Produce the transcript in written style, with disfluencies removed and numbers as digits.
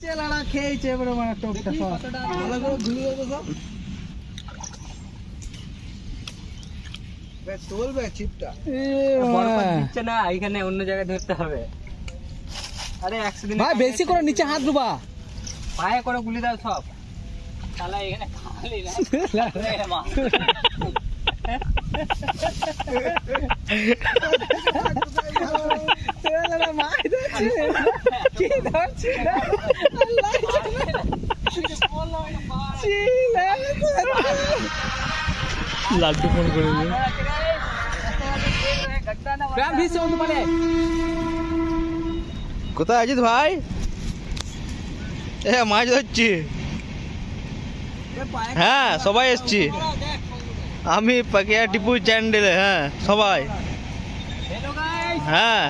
চেলাড়া খেয়েছে এবারে মানে টপটা সব ভালো করে ধুয়ে দেবো সব বে চলবে চিপটা বড় পাত দিচ্ছে না এখানে অন্য জায়গায় ধরতে হবে আরে 100 দিন ভাই বেশি করে নিচে হাত ডুবা পায়ে করে গুলি দাও সব শালা এখানে খালি না মা চেলাড়া মাই দিচ্ছে কি ধরছে না আল্লাহ লাড্ডু ফোন করে দিল কোথায় আছিস ভাই এ মাছ ধরছি হ্যাঁ সবাই এসছি আমি পাকিয়া টিপু চ্যান্ডেলে হ্যাঁ সবাই হ্যাঁ